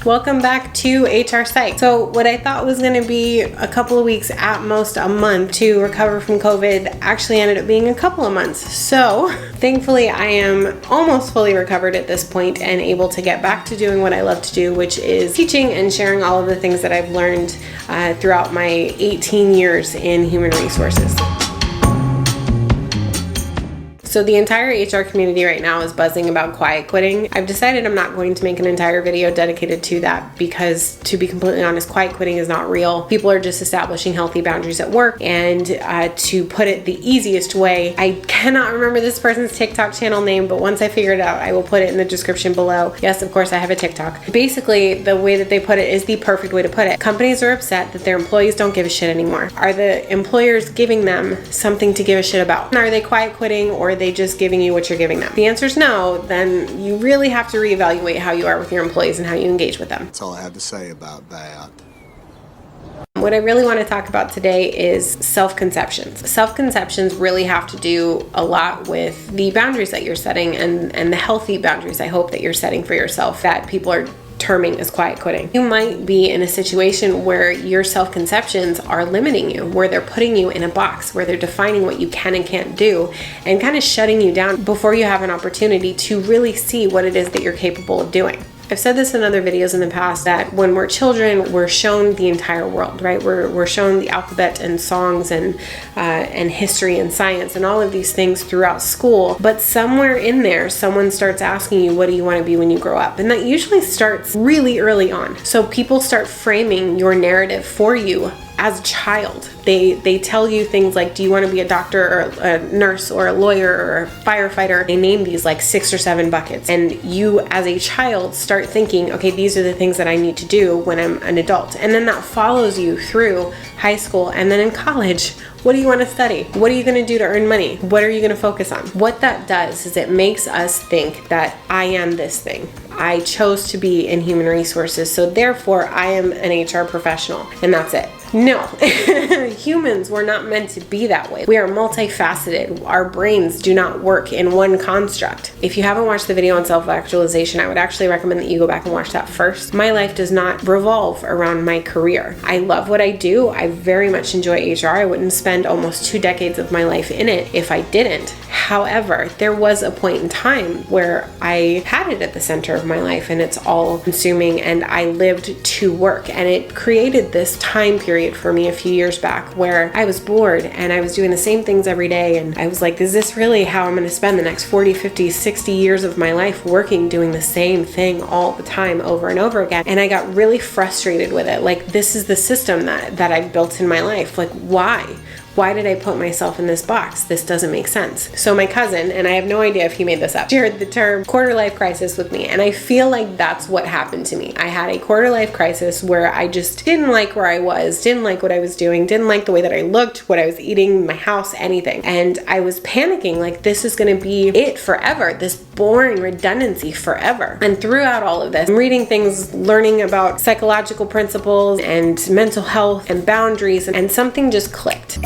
Welcome back to HR Psych. So what I thought was going to be a couple of weeks, at most a month, to recover from COVID actually ended up being a couple of months. So thankfully I am almost fully recovered at this point and able to get back to doing what I love to do, which is teaching and sharing all of the things that I've learned throughout my 18 years in human resources. So the entire HR community right now is buzzing about quiet quitting. I've decided I'm not going to make an entire video dedicated to that because, to be completely honest, quiet quitting is not real. People are just establishing healthy boundaries at work. And to put it the easiest way, I cannot remember this person's TikTok channel name, but once I figure it out, I will put it in the description below. Yes, of course, I have a TikTok. Basically, the way that they put it is the perfect way to put it. Companies are upset that their employees don't give a shit anymore. Are the employers giving them something to give a shit about? Are they quiet quitting, or are they just giving you what you're giving them? The answer is no. Then you really have to reevaluate how you are with your employees and how you engage with them. That's all I have to say about that. What I really want to talk about today is self-conceptions. Self-conceptions really have to do a lot with the boundaries that you're setting and the healthy boundaries, I hope, that you're setting for yourself that people are terming as quiet quitting. You might be in a situation where your self-conceptions are limiting you, where they're putting you in a box, where they're defining what you can and can't do and kind of shutting you down before you have an opportunity to really see what it is that you're capable of doing. I've said this in other videos in the past that when we're children, we're shown the entire world, right? We're shown the alphabet and songs and history and science and all of these things throughout school. But somewhere in there, someone starts asking you, what do you want to be when you grow up? And that usually starts really early on. So people start framing your narrative for you as a child. They tell you things like, do you want to be a doctor or a nurse or a lawyer or a firefighter? They name these like 6 or 7 buckets. And you as a child start thinking, okay, these are the things that I need to do when I'm an adult. And then that follows you through high school and then in college. What do you want to study? What are you going to do to earn money? What are you going to focus on? What that does is it makes us think that I am this thing. I chose to be in human resources, so therefore I am an HR professional, and that's it. No, humans were not meant to be that way. We are multifaceted. Our brains do not work in one construct. If you haven't watched the video on self-actualization, I would actually recommend that you go back and watch that first. My life does not revolve around my career. I love what I do. I very much enjoy HR. I wouldn't spend almost 2 decades of my life in it if I didn't. However, there was a point in time where I had it at the center of my life and it's all consuming, and I lived to work, and it created this time period for me a few years back where I was bored and I was doing the same things every day, and I was like, is this really how I'm going to spend the next 40, 50, 60 years of my life working, doing the same thing all the time over and over again? And I got really frustrated with it. Like, this is the system that I've built in my life. Like, why? Why did I put myself in this box? This doesn't make sense. So my cousin, and I have no idea if he made this up, shared the term quarter life crisis with me. And I feel like that's what happened to me. I had a quarter life crisis where I just didn't like where I was, didn't like what I was doing, didn't like the way that I looked, what I was eating, my house, anything. And I was panicking, like, this is gonna be it forever, this boring redundancy forever. And throughout all of this, I'm reading things, learning about psychological principles and mental health and boundaries, and something just clicked.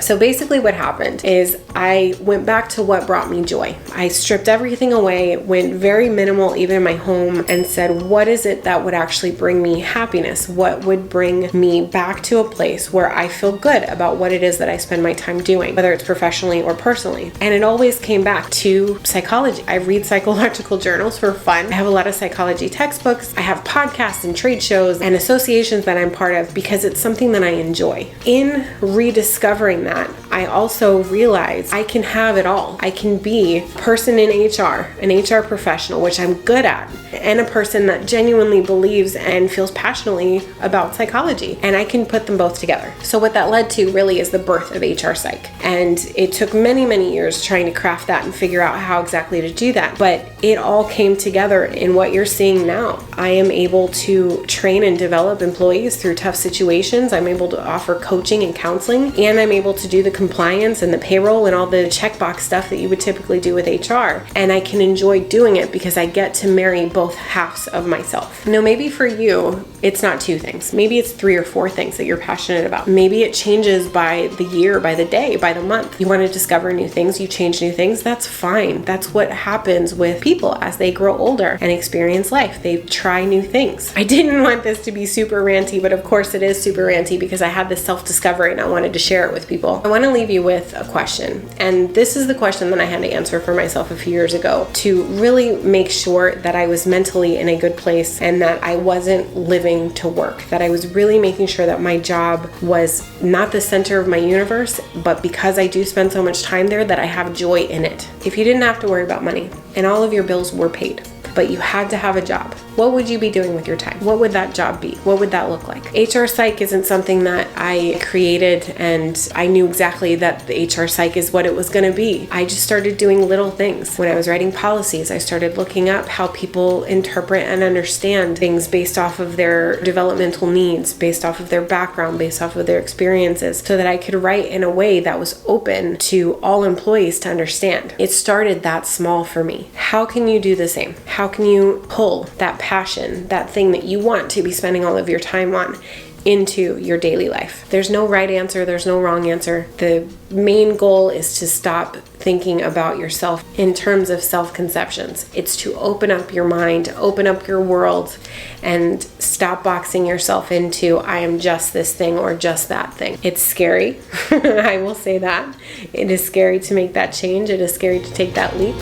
So basically what happened is I went back to what brought me joy. I stripped everything away, went very minimal even in my home, and said, what is it that would actually bring me happiness? What would bring me back to a place where I feel good about what it is that I spend my time doing, whether it's professionally or personally? And it always came back to psychology. I read psychological journals for fun. I have a lot of psychology textbooks. I have podcasts and trade shows and associations that I'm part of because it's something that I enjoy. In rediscovering that, I also realized I can have it all. I can be a person in HR, an HR professional, which I'm good at, and a person that genuinely believes and feels passionately about psychology. And I can put them both together. So what that led to really is the birth of HR Psych. And it took many, many years trying to craft that and figure out how exactly to do that. But it all came together in what you're seeing now. I am able to train and develop employees through tough situations. I'm able to offer coaching and counseling, and I'm able to do the compliance and the payroll and all the checkbox stuff that you would typically do with HR. And I can enjoy doing it because I get to marry both halves of myself. Now, maybe for you, it's not 2 things. Maybe it's 3 or 4 things that you're passionate about. Maybe it changes by the year, by the day, by the month. You want to discover new things, you change new things, that's fine. That's what happens with people as they grow older and experience life. They try new things. I didn't want this to be super ranty, but of course it is super ranty because I had this self-discovery and I wanted to share it with people. I want to leave you with a question. And this is the question that I had to answer for myself a few years ago to really make sure that I was mentally in a good place and that I wasn't living to work, that I was really making sure that my job was not the center of my universe, but because I do spend so much time there, that I have joy in it. If you didn't have to worry about money and all of your bills were paid, but you had to have a job, what would you be doing with your time? What would that job be? What would that look like? HR Psych isn't something that I created and I knew exactly that the HR Psych is what it was going to be. I just started doing little things. When I was writing policies, I started looking up how people interpret and understand things based off of their developmental needs, based off of their background, based off of their experiences, so that I could write in a way that was open to all employees to understand. It started that small for me. How can you do the same? How can you pull that passion, that thing that you want to be spending all of your time on, into your daily life? There's no right answer, there's no wrong answer. The main goal is to stop thinking about yourself in terms of self-conceptions. It's to open up your mind, open up your world, and stop boxing yourself into, I am just this thing or just that thing. It's scary. I will say that. It is scary to make that change. It is scary to take that leap,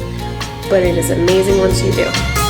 but it is amazing once you do.